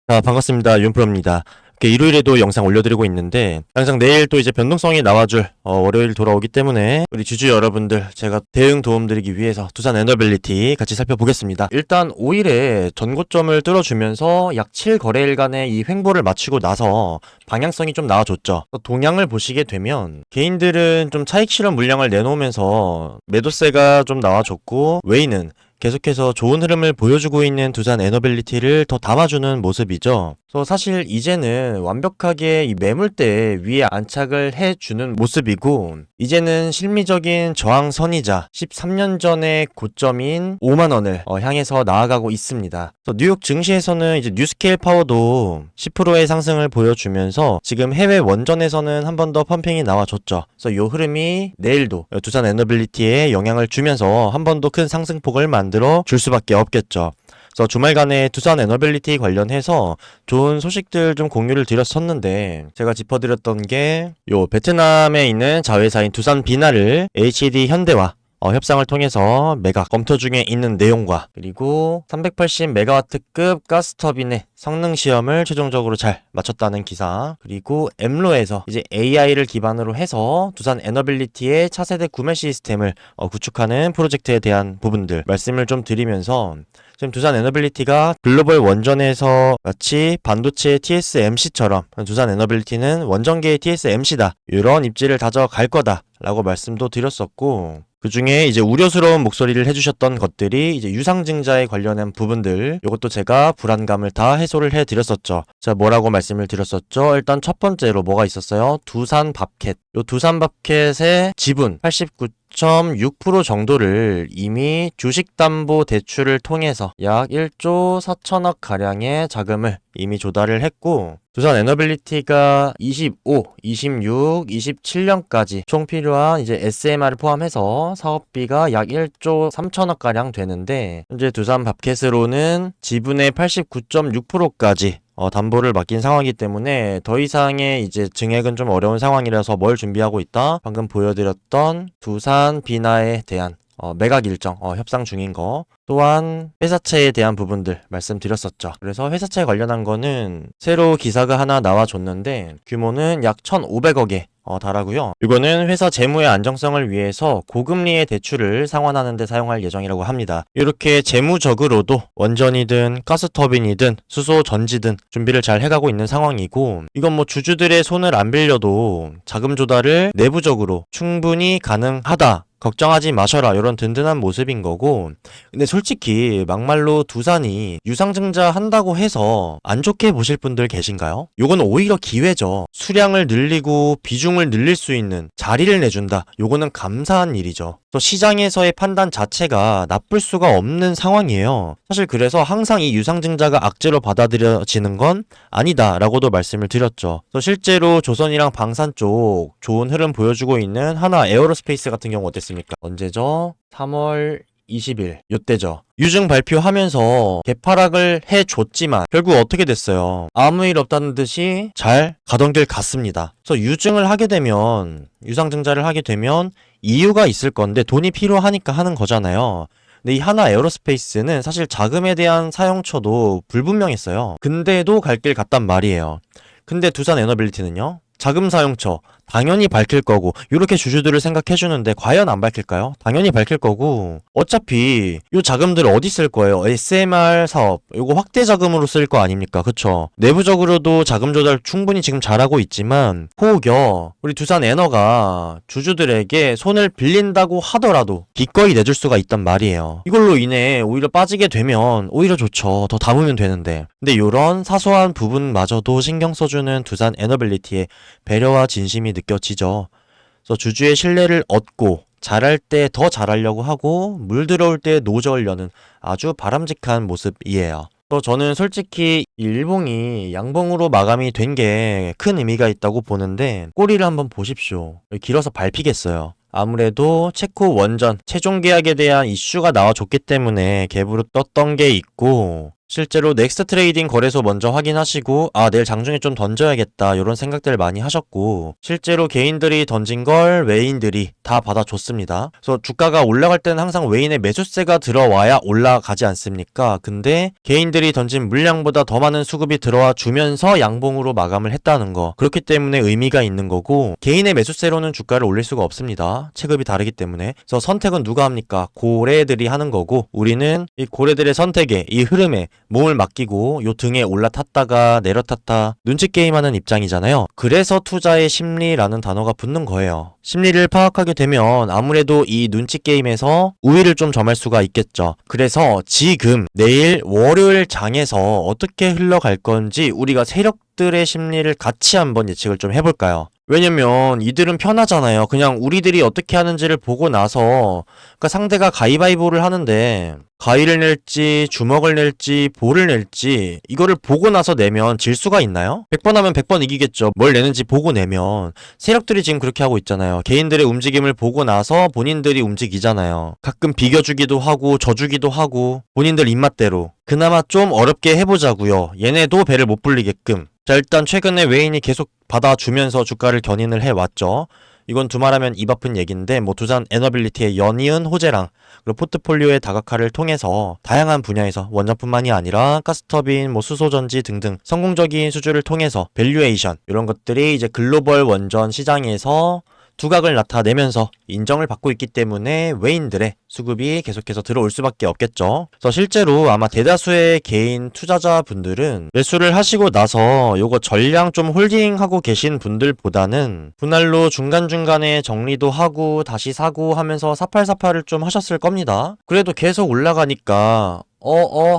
반갑습니다. 윤프로입니다. 이렇게 일요일에도 영상 올려드리고 있는데 당장 내일 또 이제 변동성이 나와줄 월요일 돌아오기 때문에 우리 주주 여러분들 제가 대응 도움드리기 위해서 두산 에너빌리티 같이 살펴보겠습니다. 일단 5일에 전고점을 뚫어주면서 약 7거래일간의 이 횡보를 마치고 나서 방향성이 좀 나와줬죠. 동향을 보시게 되면 개인들은 좀 차익 실현 물량을 내놓으면서 매도세가 좀 나와줬고, 외인은 계속해서 좋은 흐름을 보여주고 있는 두산 에너빌리티를 더 담아주는 모습이죠. 그래서 사실 이제는 완벽하게 이 매물대 위에 안착을 해주는 모습이고, 이제는 실미적인 저항선이자 13년 전의 고점인 5만원을 향해서 나아가고 있습니다. 뉴욕 증시에서는 이제 뉴스케일 파워도 10%의 상승을 보여주면서 지금 해외 원전에서는 한 번 더 펌핑이 나와줬죠. 그래서 이 흐름이 내일도 두산 에너빌리티에 영향을 주면서 한 번 더 큰 상승폭을 만들어 줄 수밖에 없겠죠. 그래서 주말간에 두산 에너빌리티 관련해서 좋은 소식들 좀 공유를 드렸었는데, 제가 짚어드렸던 게 요 베트남에 있는 자회사인 두산 비나를 HD 현대와 협상을 통해서 매각 검토 중에 있는 내용과, 그리고 380메가와트급 가스터빈의 성능 시험을 최종적으로 잘 마쳤다는 기사, 그리고 엠로에서 이제 AI를 기반으로 해서 두산 에너빌리티의 차세대 구매 시스템을 구축하는 프로젝트에 대한 부분들 말씀을 좀 드리면서, 지금 두산 에너빌리티가 글로벌 원전에서 마치 반도체 TSMC처럼 두산 에너빌리티는 원전계의 TSMC다, 이런 입지를 다져갈 거다 라고 말씀도 드렸었고, 그 중에 이제 우려스러운 목소리를 해주셨던 것들이 이제 유상증자에 관련한 부분들, 이것도 제가 불안감을 다 해소를 해드렸었죠. 자, 뭐라고 말씀을 드렸었죠? 일단 첫 번째로 뭐가 있었어요? 두산 밥캣. 요 두산 밥캣의 지분 89.6% 정도를 이미 주식담보대출을 통해서 약 1조 4천억 가량의 자금을 이미 조달을 했고, 두산 에너빌리티가 25, 26, 27년까지 총 필요한 이제 SMR을 포함해서 사업비가 약 1조 3천억 가량 되는데, 현재 두산 밥캣으로는 지분의 89.6%까지 담보를 맡긴 상황이기 때문에 더 이상의 이제 증액은 좀 어려운 상황이라서 뭘 준비하고 있다? 방금 보여드렸던 두산 비나에 대한 매각 일정 협상 중인 거, 또한 회사채에 대한 부분들 말씀드렸었죠. 그래서 회사채 관련한 거는 새로 기사가 하나 나와줬는데 규모는 약 1,500억에 달하고요. 이거는 회사 재무의 안정성을 위해서 고금리의 대출을 상환하는 데 사용할 예정이라고 합니다. 이렇게 재무적으로도 원전이든 가스터빈이든 수소 전지든 준비를 잘 해가고 있는 상황이고, 이건 뭐 주주들의 손을 안 빌려도 자금 조달을 내부적으로 충분히 가능하다, 걱정하지 마셔라, 이런 든든한 모습인 거고. 근데 솔직히 막말로 두산이 유상증자 한다고 해서 안 좋게 보실 분들 계신가요? 요건 오히려 기회죠. 수량을 늘리고 비중을 늘릴 수 있는 자리를 내준다, 요거는 감사한 일이죠. 또 시장에서의 판단 자체가 나쁠 수가 없는 상황이에요. 사실 그래서 항상 이 유상증자가 악재로 받아들여지는 건 아니다 라고도 말씀을 드렸죠. 또 실제로 조선이랑 방산 쪽 좋은 흐름 보여주고 있는 하나 에어로스페이스 같은 경우 어땠습니까? 언제죠? 3월 20일 요때죠. 유증 발표하면서 개파락을 해줬지만 결국 어떻게 됐어요? 아무 일 없다는 듯이 잘 가던 길 갔습니다. 그래서 유증을 하게 되면, 유상증자를 하게 되면 이유가 있을 건데 돈이 필요하니까 하는 거잖아요. 근데 이 하나 에어로스페이스는 사실 자금에 대한 사용처도 불분명했어요. 근데도 갈 길 갔단 말이에요. 근데 두산 에너빌리티는요? 자금 사용처 당연히 밝힐 거고, 이렇게 주주들을 생각해주는데 과연 안 밝힐까요? 당연히 밝힐 거고, 어차피 이 자금들 어디 쓸 거예요? SMR 사업 이거 확대 자금으로 쓸 거 아닙니까? 그쵸? 내부적으로도 자금 조달 충분히 지금 잘하고 있지만 혹여 우리 두산 에너가 주주들에게 손을 빌린다고 하더라도 기꺼이 내줄 수가 있단 말이에요. 이걸로 인해 오히려 빠지게 되면 오히려 좋죠. 더 담으면 되는데. 근데 이런 사소한 부분마저도 신경 써주는 두산 에너빌리티의 배려와 진심이 느껴지죠. 그래서 주주의 신뢰를 얻고 잘할 때 더 잘하려고 하고 물 들어올 때 노저을 여는 아주 바람직한 모습이에요. 또 저는 솔직히 일봉이 양봉으로 마감이 된 게 큰 의미가 있다고 보는데, 꼬리를 한번 보십시오. 길어서 밟히겠어요. 아무래도 체코 원전 최종 계약에 대한 이슈가 나와줬기 때문에 갭으로 떴던 게 있고, 실제로 넥스트 트레이딩 거래소 먼저 확인하시고 내일 장중에 좀 던져야겠다 이런 생각들 많이 하셨고, 실제로 개인들이 던진 걸 외인들이 다 받아줬습니다. 그래서 주가가 올라갈 때는 항상 외인의 매수세가 들어와야 올라가지 않습니까? 근데 개인들이 던진 물량보다 더 많은 수급이 들어와 주면서 양봉으로 마감을 했다는 거, 그렇기 때문에 의미가 있는 거고, 개인의 매수세로는 주가를 올릴 수가 없습니다. 체급이 다르기 때문에. 그래서 선택은 누가 합니까? 고래들이 하는 거고, 우리는 이 고래들의 선택에, 이 흐름에 몸을 맡기고 요 등에 올라탔다가 내려탔다 눈치 게임하는 입장이잖아요. 그래서 투자의 심리라는 단어가 붙는 거예요. 심리를 파악하게 되면 아무래도 이 눈치 게임에서 우위를 좀 점할 수가 있겠죠. 그래서 지금 내일 월요일 장에서 어떻게 흘러갈 건지 우리가 세력들의 심리를 같이 한번 예측을 좀 해볼까요? 왜냐면 이들은 편하잖아요. 그냥 우리들이 어떻게 하는지를 보고 나서, 그러니까 상대가 가위바위보를 하는데 가위를 낼지 주먹을 낼지 볼을 낼지 이거를 보고 나서 내면 질 수가 있나요? 100번 하면 100번 이기겠죠. 뭘 내는지 보고 내면. 세력들이 지금 그렇게 하고 있잖아요. 개인들의 움직임을 보고 나서 본인들이 움직이잖아요. 가끔 비겨주기도 하고 져주기도 하고 본인들 입맛대로. 그나마 좀 어렵게 해보자고요. 얘네도 배를 못 불리게끔. 자, 일단 최근에 외인이 계속 받아주면서 주가를 견인을 해왔죠. 이건 두말하면 입 아픈 얘기인데, 두산 에너빌리티의 연이은 호재랑 그리고 포트폴리오의 다각화를 통해서 다양한 분야에서 원전뿐만이 아니라 가스터빈, 수소전지 등등 성공적인 수주를 통해서 밸류에이션 이런 것들이 이제 글로벌 원전 시장에서 두각을 나타내면서 인정을 받고 있기 때문에 외인들의 수급이 계속해서 들어올 수밖에 없겠죠. 그래서 실제로 아마 대다수의 개인 투자자분들은 매수를 하시고 나서 요거 전량 좀 홀딩하고 계신 분들보다는 분할로 중간중간에 정리도 하고 다시 사고 하면서 사팔사팔을 좀 하셨을 겁니다. 그래도 계속 올라가니까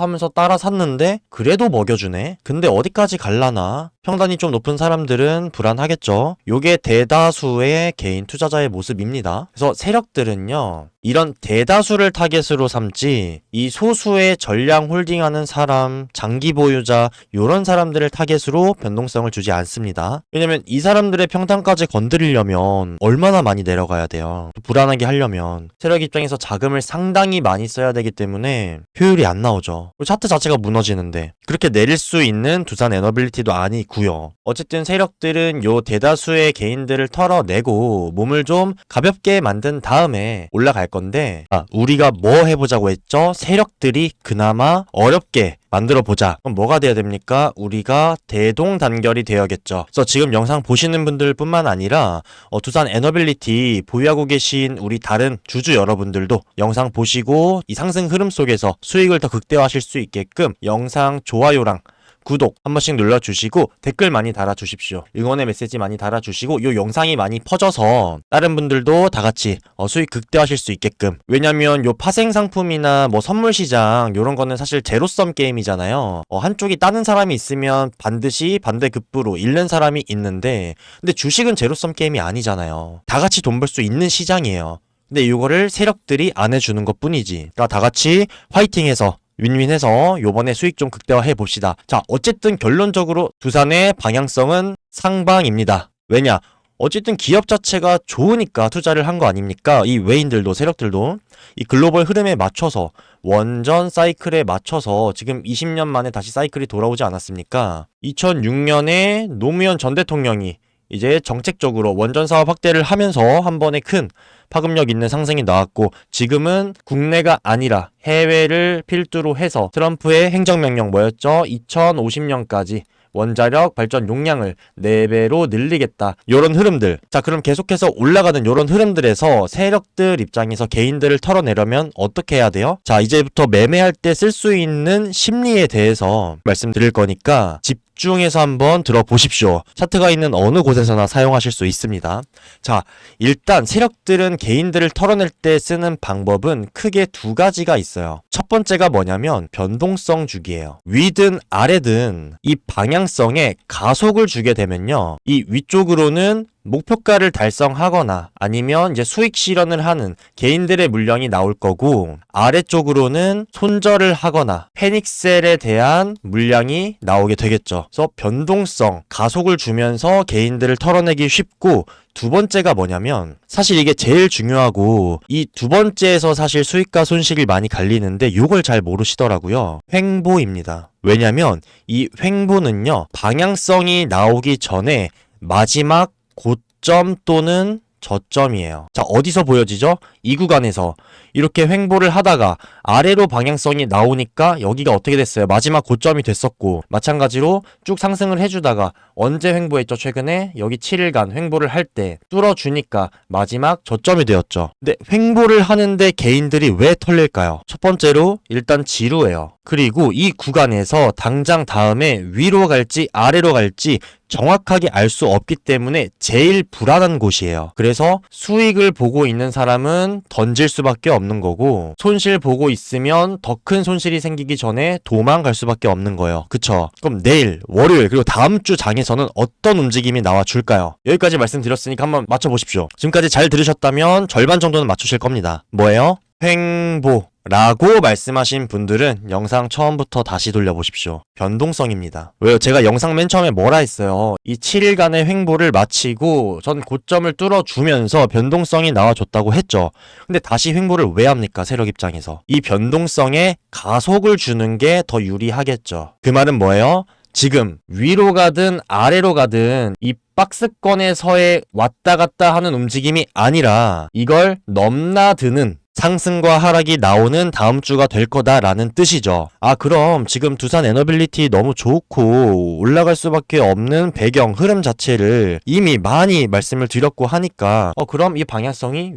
하면서 따라 샀는데 그래도 먹여주네? 근데 어디까지 갈라나? 평단이 좀 높은 사람들은 불안하겠죠. 요게 대다수의 개인 투자자의 모습입니다. 그래서 세력들은요, 이런 대다수를 타겟으로 삼지 이 소수의 전량 홀딩하는 사람, 장기 보유자 요런 사람들을 타겟으로 변동성을 주지 않습니다. 왜냐면 이 사람들의 평단까지 건드리려면 얼마나 많이 내려가야 돼요. 불안하게 하려면 세력 입장에서 자금을 상당히 많이 써야 되기 때문에 효율이 안 나오죠. 차트 자체가 무너지는데 그렇게 내릴 수 있는 두산 에너빌리티도 아니고요. 어쨌든 세력들은 요 대다수의 개인들을 털어내고 몸을 좀 가볍게 만든 다음에 올라갈 건데, 우리가 뭐 해보자고 했죠? 세력들이 그나마 어렵게 만들어보자. 그럼 뭐가 돼야 됩니까? 우리가 대동단결이 되어야겠죠. 그래서 지금 영상 보시는 분들 뿐만 아니라 두산 에너빌리티 보유하고 계신 우리 다른 주주 여러분들도 영상 보시고 이 상승 흐름 속에서 수익을 더 극대화하실 수 있게끔 영상 좋아요랑 구독 한 번씩 눌러주시고 댓글 많이 달아주십시오. 응원의 메시지 많이 달아주시고 요 영상이 많이 퍼져서 다른 분들도 다 같이 수익 극대화하실 수 있게끔. 왜냐면 요 파생 상품이나 선물 시장 요런 거는 사실 제로섬 게임이잖아요. 한쪽이 따는 사람이 있으면 반드시 반대급부로 잃는 사람이 있는데, 근데 주식은 제로섬 게임이 아니잖아요. 다 같이 돈 벌 수 있는 시장이에요. 근데 이거를 세력들이 안 해주는 것 뿐이지. 그러니까 다 같이 화이팅해서 윈윈해서 요번에 수익 좀 극대화해 봅시다. 자, 어쨌든 결론적으로 두산의 방향성은 상방입니다. 왜냐? 어쨌든 기업 자체가 좋으니까 투자를 한 거 아닙니까? 이 외인들도 세력들도 이 글로벌 흐름에 맞춰서 원전 사이클에 맞춰서 지금 20년 만에 다시 사이클이 돌아오지 않았습니까? 2006년에 노무현 전 대통령이 이제 정책적으로 원전 사업 확대를 하면서 한 번에 큰 파급력 있는 상승이 나왔고, 지금은 국내가 아니라 해외를 필두로 해서 트럼프의 행정명령 뭐였죠? 2050년까지 원자력 발전 용량을 4배로 늘리겠다. 요런 흐름들. 자, 그럼 계속해서 올라가는 요런 흐름들에서 세력들 입장에서 개인들을 털어내려면 어떻게 해야 돼요? 자, 이제부터 매매할 때 쓸 수 있는 심리에 대해서 말씀드릴 거니까 집중해서 한번 들어보십시오. 차트가 있는 어느 곳에서나 사용하실 수 있습니다. 자, 일단 세력들은 개인들을 털어낼 때 쓰는 방법은 크게 두 가지가 있어요. 첫 번째가 뭐냐면 변동성 주기예요. 위든 아래든 이 방향성에 가속을 주게 되면요, 이 위쪽으로는 목표가를 달성하거나 아니면 이제 수익 실현을 하는 개인들의 물량이 나올 거고, 아래쪽으로는 손절을 하거나 패닉셀에 대한 물량이 나오게 되겠죠. 그래서 변동성, 가속을 주면서 개인들을 털어내기 쉽고, 두 번째가 뭐냐면 사실 이게 제일 중요하고 이 두 번째에서 사실 수익과 손실이 많이 갈리는데 요걸 잘 모르시더라고요. 횡보입니다. 왜냐면 이 횡보는요, 방향성이 나오기 전에 마지막 고점 또는 저점이에요. 자, 어디서 보여지죠? 이 구간에서 이렇게 횡보를 하다가 아래로 방향성이 나오니까 여기가 어떻게 됐어요? 마지막 고점이 됐었고, 마찬가지로 쭉 상승을 해주다가 언제 횡보했죠? 최근에 여기 7일간 횡보를 할 때 뚫어주니까 마지막 저점이 되었죠. 근데 횡보를 하는데 개인들이 왜 털릴까요? 첫 번째로 일단 지루해요. 그리고 이 구간에서 당장 다음에 위로 갈지 아래로 갈지 정확하게 알 수 없기 때문에 제일 불안한 곳이에요. 그래서 수익을 보고 있는 사람은 던질 수밖에 없는 거고, 손실 보고 있으면 더 큰 손실이 생기기 전에 도망갈 수밖에 없는 거예요. 그쵸? 그럼 내일, 월요일, 그리고 다음 주 장에서는 어떤 움직임이 나와줄까요? 여기까지 말씀드렸으니까 한번 맞춰보십시오. 지금까지 잘 들으셨다면 절반 정도는 맞추실 겁니다. 뭐예요? 횡보 라고 말씀하신 분들은 영상 처음부터 다시 돌려보십시오. 변동성입니다. 왜요? 제가 영상 맨 처음에 뭐라 했어요? 이 7일간의 횡보를 마치고 전 고점을 뚫어주면서 변동성이 나와줬다고 했죠. 근데 다시 횡보를 왜 합니까? 세력 입장에서. 이 변동성에 가속을 주는 게 더 유리하겠죠. 그 말은 뭐예요? 지금 위로 가든 아래로 가든 이 박스권에서의 왔다 갔다 하는 움직임이 아니라 이걸 넘나드는 상승과 하락이 나오는 다음 주가 될 거다라는 뜻이죠. 아, 그럼 지금 두산 에너빌리티 너무 좋고 올라갈 수밖에 없는 배경, 흐름 자체를 이미 많이 말씀을 드렸고 하니까 그럼 이 방향성이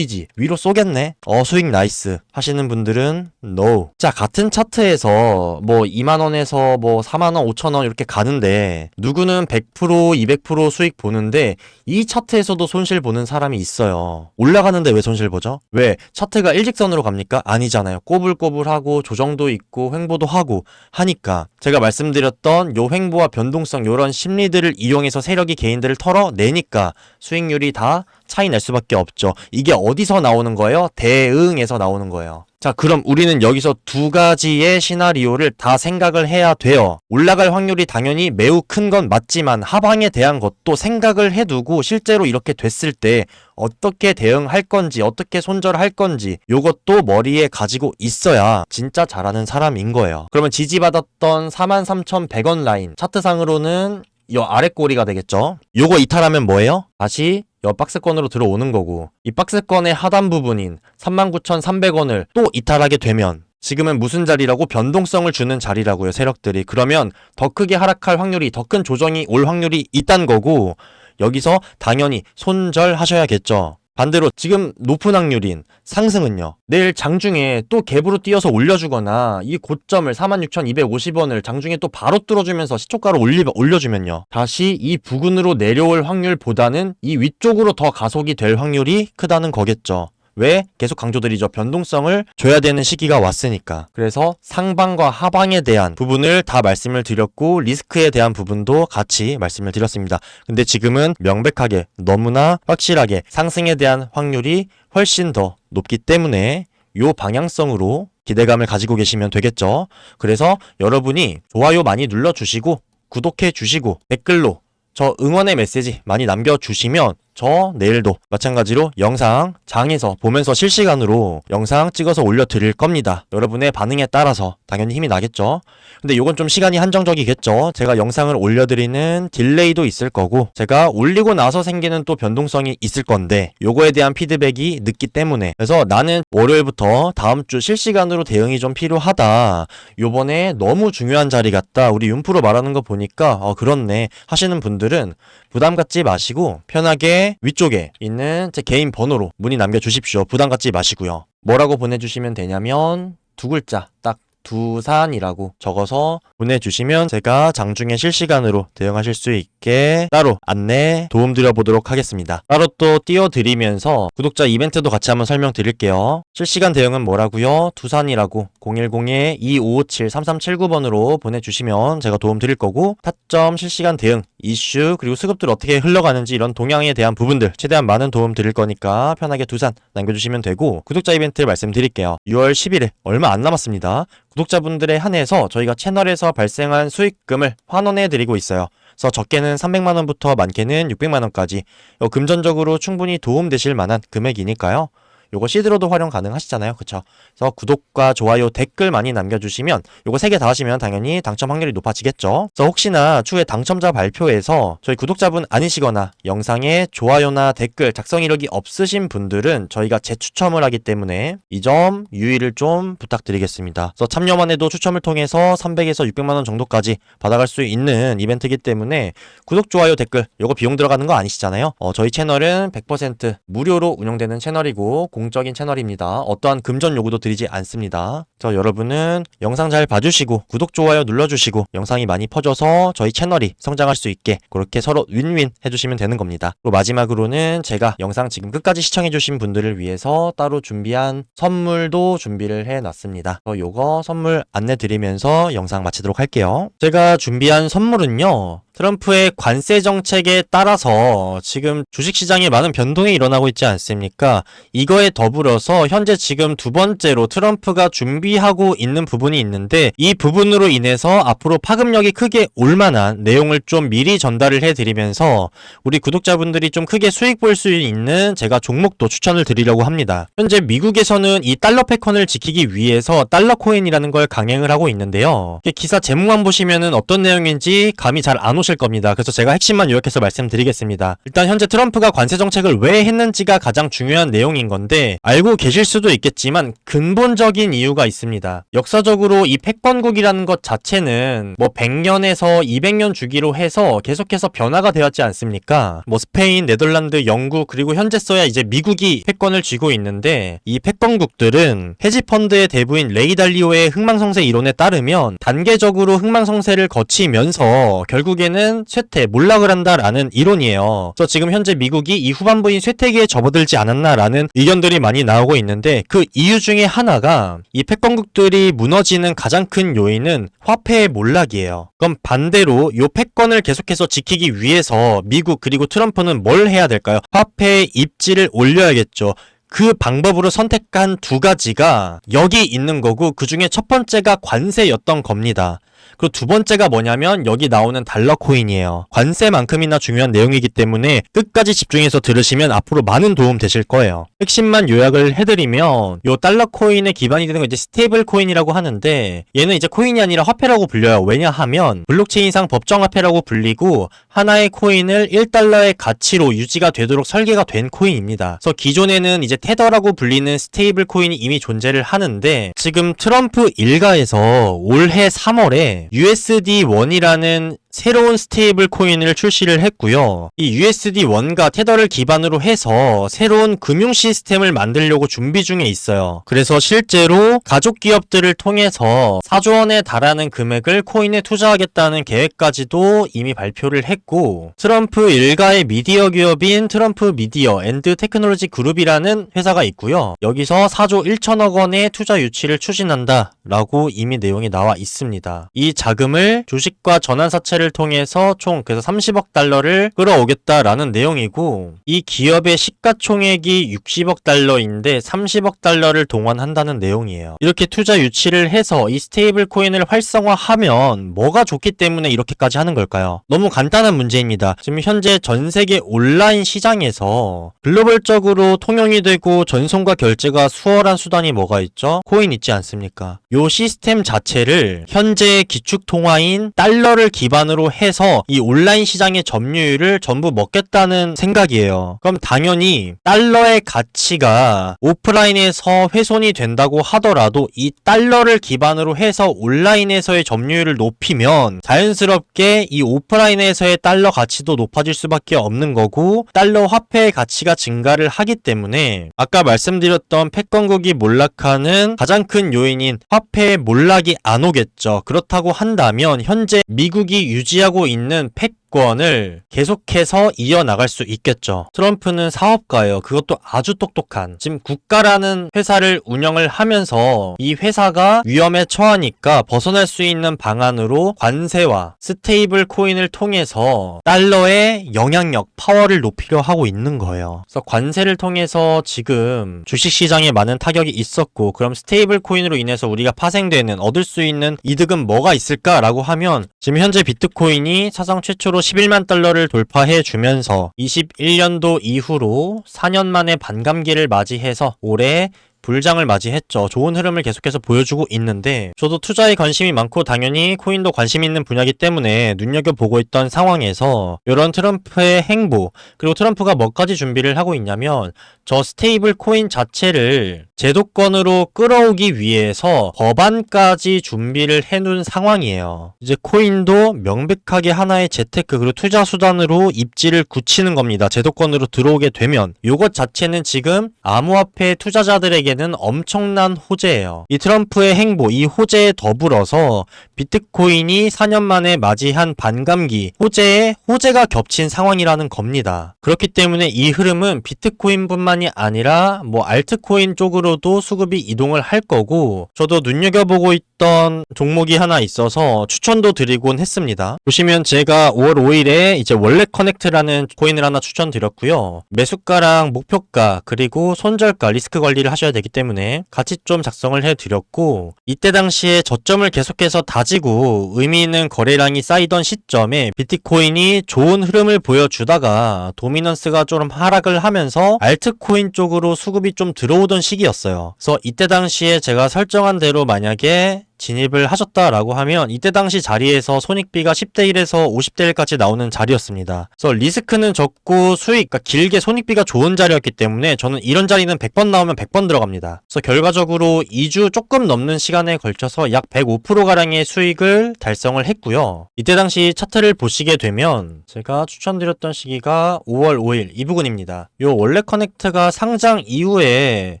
위로 쏘겠네. 수익 나이스 하시는 분들은 no. 자, 같은 차트에서 뭐 2만원에서 뭐 4만원, 5천원 이렇게 가는데 누구는 100%, 200% 수익 보는데 이 차트에서도 손실 보는 사람이 있어요. 올라가는데 왜 손실 보죠? 왜? 차트가 일직선으로 갑니까? 아니잖아요. 꼬불꼬불하고 조정도 있고 횡보도 하고 하니까 제가 말씀드렸던 요 횡보와 변동성 요런 심리들을 이용해서 세력이 개인들을 털어내니까 수익률이 다 차이 날 수밖에 없죠. 이게 어디서 나오는 거예요? 대응에서 나오는 거예요. 자, 그럼 우리는 여기서 두 가지의 시나리오를 다 생각을 해야 돼요. 올라갈 확률이 당연히 매우 큰 건 맞지만 하방에 대한 것도 생각을 해두고 실제로 이렇게 됐을 때 어떻게 대응할 건지, 어떻게 손절할 건지 요것도 머리에 가지고 있어야 진짜 잘하는 사람인 거예요. 그러면 지지받았던 43,100원 라인 차트상으로는 요 아래 꼬리가 되겠죠. 요거 이탈하면 뭐예요? 다시 여 박스권으로 들어오는 거고, 이 박스권의 하단 부분인 39,300원을 또 이탈하게 되면 지금은 무슨 자리라고? 변동성을 주는 자리라고요, 세력들이. 그러면 더 크게 하락할 확률이, 더 큰 조정이 올 확률이 있단 거고, 여기서 당연히 손절하셔야겠죠. 반대로 지금 높은 확률인 상승은요, 내일 장중에 또 갭으로 뛰어서 올려주거나 이 고점을 46,250원을 장중에 또 바로 뚫어주면서 시초가로 올려주면요, 다시 이 부근으로 내려올 확률보다는 이 위쪽으로 더 가속이 될 확률이 크다는 거겠죠. 왜? 계속 강조드리죠. 변동성을 줘야 되는 시기가 왔으니까. 그래서 상방과 하방에 대한 부분을 다 말씀을 드렸고 리스크에 대한 부분도 같이 말씀을 드렸습니다. 근데 지금은 명백하게 너무나 확실하게 상승에 대한 확률이 훨씬 더 높기 때문에 요 방향성으로 기대감을 가지고 계시면 되겠죠. 그래서 여러분이 좋아요 많이 눌러주시고 구독해 주시고 댓글로 저 응원의 메시지 많이 남겨주시면 저 내일도 마찬가지로 영상 장에서 보면서 실시간으로 영상 찍어서 올려드릴 겁니다. 여러분의 반응에 따라서 당연히 힘이 나겠죠. 근데 요건 좀 시간이 한정적이겠죠. 제가 영상을 올려드리는 딜레이도 있을 거고 제가 올리고 나서 생기는 또 변동성이 있을 건데 요거에 대한 피드백이 늦기 때문에, 그래서 나는 월요일부터 다음 주 실시간으로 대응이 좀 필요하다, 요번에 너무 중요한 자리 같다, 우리 윤프로 말하는 거 보니까 그렇네 하시는 분들은 부담 갖지 마시고 편하게 위쪽에 있는 제 개인 번호로 문의 남겨주십시오. 부담 갖지 마시고요. 뭐라고 보내주시면 되냐면 두 글자 딱 두산이라고 적어서 보내주시면 제가 장중에 실시간으로 대응하실 수 있게 따로 안내 도움드려보도록 하겠습니다. 따로 또 띄워드리면서 구독자 이벤트도 같이 한번 설명드릴게요. 실시간 대응은 뭐라고요? 두산이라고 010-2557-3379번으로 보내주시면 제가 도움드릴 거고, 타점, 실시간 대응, 이슈, 그리고 수급들 어떻게 흘러가는지 이런 동향에 대한 부분들 최대한 많은 도움 드릴 거니까 편하게 두산 남겨주시면 되고, 구독자 이벤트 말씀드릴게요. 6월 10일에 얼마 안 남았습니다. 구독자분들에 한해서 저희가 채널에서 발생한 수익금을 환원해 드리고 있어요. 그래서 적게는 300만원부터 많게는 600만원까지 금전적으로 충분히 도움되실 만한 금액이니까요. 요거 시드로도 활용 가능하시잖아요. 그쵸? 그래서 구독과 좋아요, 댓글 많이 남겨주시면 요거 3개 다 하시면 당연히 당첨 확률이 높아지겠죠. 그래서 혹시나 추후에 당첨자 발표에서 저희 구독자분 아니시거나 영상에 좋아요나 댓글 작성 이력이 없으신 분들은 저희가 재추첨을 하기 때문에 이 점 유의를 좀 부탁드리겠습니다. 그래서 참여만 해도 추첨을 통해서 300에서 600만원 정도까지 받아갈 수 있는 이벤트이기 때문에 구독, 좋아요, 댓글 요거 비용 들어가는 거 아니시잖아요. 저희 채널은 100% 무료로 운영되는 채널이고 공적인 채널입니다. 어떠한 금전 요구도 드리지 않습니다. 여러분은 영상 잘 봐주시고 구독, 좋아요 눌러주시고 영상이 많이 퍼져서 저희 채널이 성장할 수 있게 그렇게 서로 윈윈 해주시면 되는 겁니다. 그리고 마지막으로는 제가 영상 지금 끝까지 시청해주신 분들을 위해서 따로 준비한 선물도 준비를 해놨습니다. 요거 선물 안내드리면서 영상 마치도록 할게요. 제가 준비한 선물은요, 트럼프의 관세 정책에 따라서 지금 주식시장에 많은 변동이 일어나고 있지 않습니까? 이거에 더불어서 현재 지금 두 번째로 트럼프가 준비하고 있는 부분이 있는데 이 부분으로 인해서 앞으로 파급력이 크게 올 만한 내용을 좀 미리 전달을 해드리면서 우리 구독자분들이 좀 크게 수익 볼 수 있는 제가 종목도 추천을 드리려고 합니다. 현재 미국에서는 이 달러 패권을 지키기 위해서 달러 코인이라는 걸 강행을 하고 있는데요. 기사 제목만 보시면은 어떤 내용인지 감이 잘 안 오실 겁니다. 그래서 제가 핵심만 요약해서 말씀드리겠습니다. 일단 현재 트럼프가 관세 정책을 왜 했는지가 가장 중요한 내용인 건데 알고 계실 수도 있겠지만 근본적인 이유가 있습니다. 역사적으로 이 패권국이라는 것 자체는 뭐 100년에서 200년 주기로 해서 계속해서 변화가 되었지 않습니까? 뭐 스페인, 네덜란드, 영국 그리고 현재서야 이제 미국이 패권을 쥐고 있는데 이 패권국들은 헤지펀드의 대부인 레이 달리오의 흥망성쇠 이론에 따르면 단계적으로 흥망성쇠를 거치면서 결국에는 쇠퇴, 몰락을 한다라는 이론이에요. 그래서 지금 현재 미국이 이 후반부인 쇠퇴기에 접어들지 않았나라는 의견들이 많이 나오고 있는데 그 이유 중에 하나가 이 패권국들이 무너지는 가장 큰 요인은 화폐의 몰락이에요. 그럼 반대로 이 패권을 계속해서 지키기 위해서 미국 그리고 트럼프는 뭘 해야 될까요? 화폐의 입지를 올려야겠죠. 그 방법으로 선택한 두 가지가 여기 있는 거고 그 중에 첫 번째가 관세였던 겁니다. 그리고 두 번째가 뭐냐면 여기 나오는 달러 코인이에요. 관세만큼이나 중요한 내용이기 때문에 끝까지 집중해서 들으시면 앞으로 많은 도움 되실 거예요. 핵심만 요약을 해드리면 요 달러 코인의 기반이 되는 건 이제 스테이블 코인이라고 하는데 얘는 이제 코인이 아니라 화폐라고 불려요. 왜냐하면 블록체인상 법정화폐라고 불리고 하나의 코인을 1달러의 가치로 유지가 되도록 설계가 된 코인입니다. 그래서 기존에는 이제 테더라고 불리는 스테이블 코인이 이미 존재를 하는데 지금 트럼프 일가에서 올해 3월에 USD1이라는 새로운 스테이블 코인을 출시를 했고요. 이 USD1과 테더를 기반으로 해서 새로운 금융 시스템을 만들려고 준비 중에 있어요. 그래서 실제로 가족 기업들을 통해서 4조 원에 달하는 금액을 코인에 투자하겠다는 계획까지도 이미 발표를 했고 트럼프 일가의 미디어 기업인 트럼프 미디어 앤드 테크놀로지 그룹이라는 회사가 있고요. 여기서 4조 1천억 원의 투자 유치를 추진한다 라고 이미 내용이 나와 있습니다. 이 자금을 주식과 전환사채를 통해서 총 그래서 30억 달러를 끌어오겠다라는 내용이고 이 기업의 시가총액이 60억 달러인데 30억 달러를 동원한다는 내용이에요. 이렇게 투자 유치를 해서 이 스테이블 코인을 활성화하면 뭐가 좋기 때문에 이렇게까지 하는 걸까요? 너무 간단한 문제입니다. 지금 현재 전 세계 온라인 시장에서 글로벌적으로 통용이 되고 전송과 결제가 수월한 수단이 뭐가 있죠? 코인 있지 않습니까? 요 시스템 자체를 현재 기축통화인 달러를 기반으로 해서 이 온라인 시장의 점유율을 전부 먹겠다는 생각이에요. 그럼 당연히 달러의 가치가 오프라인에서 훼손이 된다고 하더라도 이 달러를 기반으로 해서 온라인에서의 점유율을 높이면 자연스럽게 이 오프라인에서의 달러 가치도 높아질 수밖에 없는 거고 달러 화폐의 가치가 증가를 하기 때문에 아까 말씀드렸던 패권국이 몰락하는 가장 큰 요인인 화폐의 몰락이 안 오겠죠. 그렇다고 한다면 현재 미국이 유지하고 있는 패권을 계속해서 이어나갈 수 있겠죠. 트럼프는 사업가예요. 그것도 아주 똑똑한. 지금 국가라는 회사를 운영을 하면서 이 회사가 위험에 처하니까 벗어날 수 있는 방안으로 관세와 스테이블 코인을 통해서 달러의 영향력, 파워를 높이려 하고 있는 거예요. 그래서 관세를 통해서 지금 주식시장에 많은 타격이 있었고 그럼 스테이블 코인으로 인해서 우리가 파생되는 얻을 수 있는 이득은 뭐가 있을까라고 하면 지금 현재 비트코인이 사상 최초로 11만 달러를 돌파해 주면서 21년도 이후로 4년 만에 반감기를 맞이해서 올해 불장을 맞이했죠. 좋은 흐름을 계속해서 보여주고 있는데 저도 투자에 관심이 많고 당연히 코인도 관심 있는 분야이기 때문에 눈여겨보고 있던 상황에서 이런 트럼프의 행보, 그리고 트럼프가 뭐까지 준비를 하고 있냐면 저 스테이블 코인 자체를 제도권으로 끌어오기 위해서 법안까지 준비를 해놓은 상황이에요. 이제 코인도 명백하게 하나의 재테크 그리고 투자 수단으로 입지를 굳히는 겁니다. 제도권으로 들어오게 되면 이것 자체는 지금 암호화폐 투자자들에게는 엄청난 호재예요. 이 트럼프의 행보, 이 호재에 더불어서 비트코인이 4년 만에 맞이한 반감기, 호재가 겹친 상황이라는 겁니다. 그렇기 때문에 이 흐름은 비트코인뿐만이 아니라 알트코인 쪽으로도 수급이 이동을 할 거고, 저도 눈여겨보고 있던 종목이 하나 있어서 추천도 드리곤 했습니다. 보시면 제가 5월 5일에 이제 월렛 커넥트라는 코인을 하나 추천드렸고요. 매수가랑 목표가 그리고 손절가 리스크 관리를 하셔야 되기 때문에 같이 좀 작성을 해드렸고, 이때 당시에 저점을 계속해서 다지고 의미 있는 거래량이 쌓이던 시점에 비트코인이 좋은 흐름을 보여주다가 도미넌스가 좀 하락을 하면서 알트코인 쪽으로 수급이 좀 들어오던 시기였어요. 그래서 이때 당시에 제가 설정한 대로 만약에 진입을 하셨다라고 하면 이때 당시 자리에서 손익비가 10대 1에서 50대 1까지 나오는 자리였습니다. 그래서 리스크는 적고 그러니까 길게 손익비가 좋은 자리였기 때문에 저는 이런 자리는 100번 나오면 100번 들어갑니다. 그래서 결과적으로 2주 조금 넘는 시간에 걸쳐서 약 105%가량의 수익을 달성을 했고요. 이때 당시 차트를 보시게 되면 제가 추천드렸던 시기가 5월 5일 이 부분입니다. 요 월렛 커넥트가 상장 이후에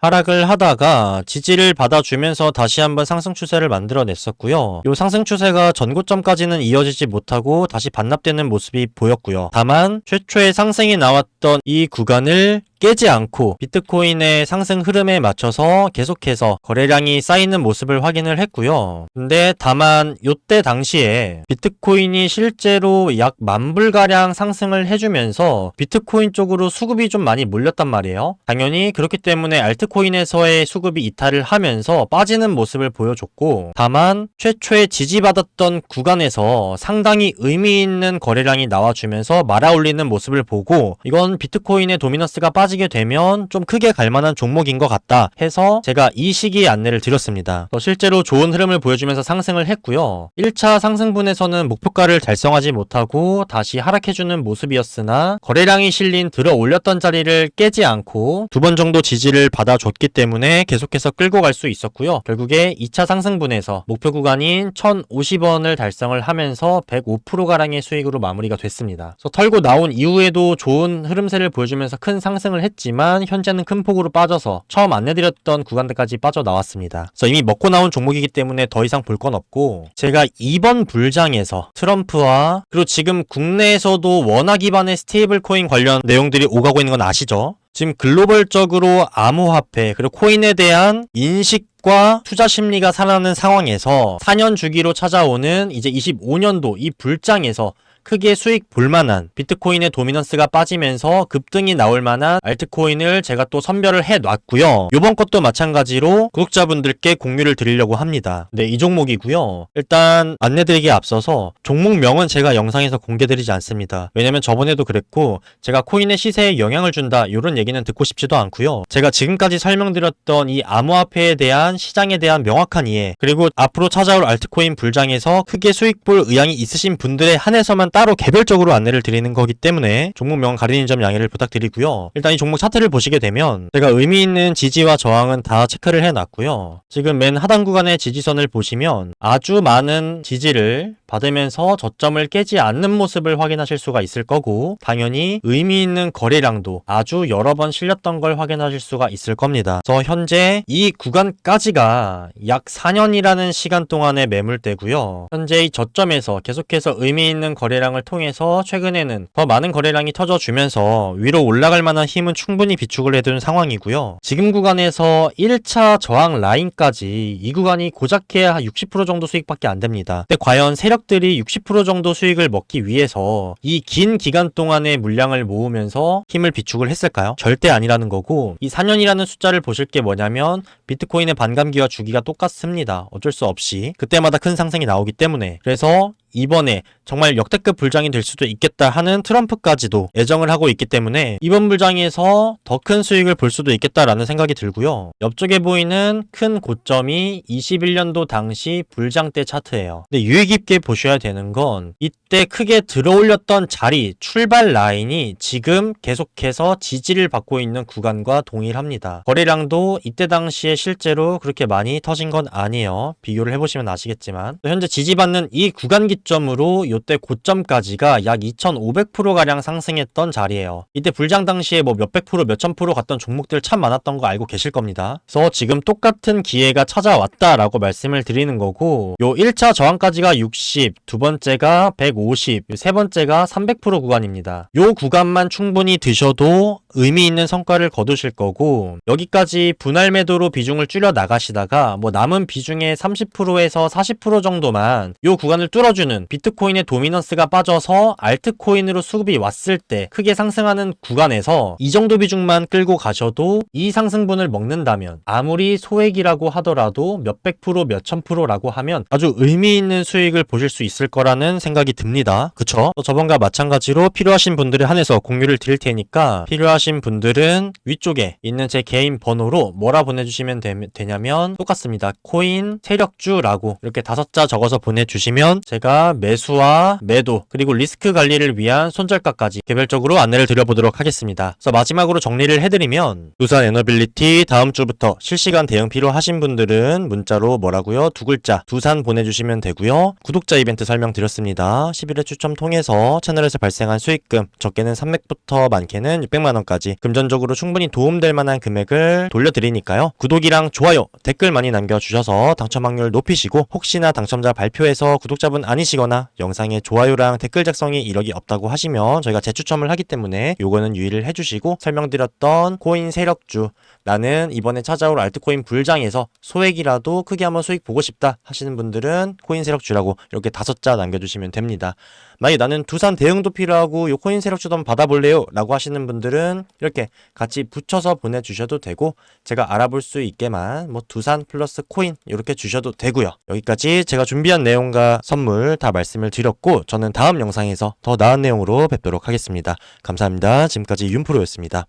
하락을 하다가 지지를 받아주면서 다시 한번 상승 추세를 만들어냈었고요. 이 상승 추세가 전고점까지는 이어지지 못하고 다시 반납되는 모습이 보였고요. 다만 최초의 상승이 나왔던 이 구간을 깨지 않고 비트코인의 상승 흐름에 맞춰서 계속해서 거래량이 쌓이는 모습을 확인을 했고요. 근데 다만 이때 당시에 비트코인이 실제로 약 10,000불가량 상승을 해주면서 비트코인 쪽으로 수급이 좀 많이 몰렸단 말이에요. 당연히 그렇기 때문에 알트코인에서의 수급이 이탈을 하면서 빠지는 모습을 보여줬고, 다만 최초에 지지받았던 구간에서 상당히 의미 있는 거래량이 나와주면서 말아올리는 모습을 보고 이건 비트코인의 도미넌스가 빠지게 되면 좀 크게 갈만한 종목인 것 같다 해서 제가 이 시기에 안내를 드렸습니다. 실제로 좋은 흐름을 보여주면서 상승을 했고요. 1차 상승분에서는 목표가를 달성하지 못하고 다시 하락해주는 모습이었으나 거래량이 실린 들어 올렸던 자리를 깨지 않고 2번 정도 지지를 받아줬기 때문에 계속해서 끌고 갈 수 있었고요. 결국에 2차 상승분에서 목표 구간인 1,050원을 달성을 하면서 105%가량의 수익으로 마무리가 됐습니다. 그래서 털고 나온 이후에도 좋은 흐름세를 보여주면서 큰 상승을 했지만 현재는 큰 폭으로 빠져서 처음 안내드렸던 구간대까지 빠져나왔습니다. 그래서 이미 먹고 나온 종목이기 때문에 더 이상 볼 건 없고, 제가 이번 불장에서 트럼프와 그리고 지금 국내에서도 원화 기반의 스테이블 코인 관련 내용들이 오가고 있는 건 아시죠? 지금 글로벌적으로 암호화폐 그리고 코인에 대한 인식과 투자 심리가 살아나는 상황에서 4년 주기로 찾아오는 이제 25년도 이 불장에서 크게 수익 볼만한 비트코인의 도미넌스가 빠지면서 급등이 나올 만한 알트코인을 제가 또 선별을 해놨고요. 요번 것도 마찬가지로 구독자분들께 공유를 드리려고 합니다. 네, 이 종목이고요. 일단 안내드리기에 앞서서 종목명은 제가 영상에서 공개드리지 않습니다. 왜냐면 저번에도 그랬고 제가 코인의 시세에 영향을 준다 이런 얘기는 듣고 싶지도 않고요. 제가 지금까지 설명드렸던 이 암호화폐에 대한 시장에 대한 명확한 이해, 그리고 앞으로 찾아올 알트코인 불장에서 크게 수익 볼 의향이 있으신 분들에 한해서만 따로 개별적으로 안내를 드리는 거기 때문에 종목명 가리는 점 양해를 부탁드리고요. 일단 이 종목 차트를 보시게 되면 제가 의미 있는 지지와 저항은 다 체크를 해놨고요. 지금 맨 하단 구간의 지지선을 보시면 아주 많은 지지를 받으면서 저점을 깨지 않는 모습을 확인하실 수가 있을 거고, 당연히 의미 있는 거래량도 아주 여러 번 실렸던 걸 확인하실 수가 있을 겁니다. 그래서 현재 이 구간까지가 약 4년이라는 시간 동안의 매물대고요. 현재 이 저점에서 계속해서 의미 있는 거래량을 통해서 최근에는 더 많은 거래량이 터져주면서 위로 올라갈 만한 힘은 충분히 비축을 해둔 상황이고요. 지금 구간에서 1차 저항 라인까지 이 구간이 고작해야 60% 정도 수익밖에 안 됩니다. 근데 과연 세력들이 60% 정도 수익을 먹기 위해서 이 긴 기간 동안의 물량을 모으면서 힘을 비축을 했을까요? 절대 아니라는 거고, 이 4년이라는 숫자를 보실 게 뭐냐면 비트코인의 반감기와 주기가 똑같습니다. 어쩔 수 없이 그때마다 큰 상승이 나오기 때문에. 그래서 이번에 정말 역대급 불장이 될 수도 있겠다 하는 트럼프까지도 애정을 하고 있기 때문에 이번 불장에서 더 큰 수익을 볼 수도 있겠다라는 생각이 들고요. 옆쪽에 보이는 큰 고점이 21년도 당시 불장 때 차트예요. 근데 유의 깊게 보셔야 되는 건 이때 크게 들어올렸던 자리, 출발 라인이 지금 계속해서 지지를 받고 있는 구간과 동일합니다. 거래량도 이때 당시에 실제로 그렇게 많이 터진 건 아니에요. 비교를 해보시면 아시겠지만 현재 지지받는 이 구간 기점으로 이때 고점까지가 약 2500%가량 상승했던 자리예요. 이때 불장 당시에 뭐 몇백 프로, 몇천 프로 갔던 종목들 참 많았던 거 알고 계실 겁니다. 그래서 지금 똑같은 기회가 찾아왔다라고 말씀을 드리는 거고, 요 1차 저항까지가 60, 두 번째가 150, 세 번째가 300% 구간입니다. 요 구간만 충분히 드셔도 의미 있는 성과를 거두실 거고, 여기까지 분할 매도로 비중을 줄여 나가시다가 뭐 남은 비중의 30%에서 40% 정도만 요 구간을 뚫어주는, 비트코인의 도미넌스가 빠져서 알트코인으로 수급이 왔을 때 크게 상승하는 구간에서 이 정도 비중만 끌고 가셔도 이 상승분을 먹는다면 아무리 소액이라고 하더라도 몇백 프로, 몇천 프로라고 하면 아주 의미 있는 수익을 보실 수 있을 거라는 생각이 듭니다. 그쵸? 저번과 마찬가지로 필요하신 분들에 한해서 공유를 드릴 테니까 필요하신 분들은 위쪽에 있는 제 개인 번호로 뭐라 보내주시면 되냐면 똑같습니다. 코인 세력주라고 이렇게 5자 적어서 보내주시면 제가 매수와 매도 그리고 리스크 관리를 위한 손절가까지 개별적으로 안내를 드려보도록 하겠습니다. 그래서 마지막으로 정리를 해드리면 두산 에너빌리티 다음 주부터 실시간 대응 필요하신 분들은 문자로 뭐라고요? 2글자 두산 보내주시면 되고요. 구독자 이벤트 설명드렸습니다. 11회 추첨 통해서 채널에서 발생한 수익금 적게는 300부터 많게는 600만원까지 금전적으로 충분히 도움될 만한 금액을 돌려드리니까요. 구독이랑 좋아요, 댓글 많이 남겨주셔서 당첨 확률 높이시고, 혹시나 당첨자 발표해서 구독자분 아니시거나 영상에 좋아요랑 댓글 작성이 이력이 없다고 하시면 저희가 재추첨을 하기 때문에 요거는 유의를 해주시고, 설명드렸던 코인 세력주, 나는 이번에 찾아올 알트코인 불장에서 소액이라도 크게 한번 수익 보고 싶다 하시는 분들은 코인 세력주라고 이렇게 5자 남겨주시면 됩니다. 만약에 나는 두산 대응도 필요하고 요 코인 세력주도 한번 받아볼래요 라고 하시는 분들은 이렇게 같이 붙여서 보내주셔도 되고, 제가 알아볼 수 있게만 뭐 두산 플러스 코인 이렇게 주셔도 되고요. 여기까지 제가 준비한 내용과 선물 다 말씀을 드렸고, 저는 다음 영상에서 더 나은 내용으로 뵙도록 하겠습니다. 감사합니다. 지금까지 윤프로였습니다.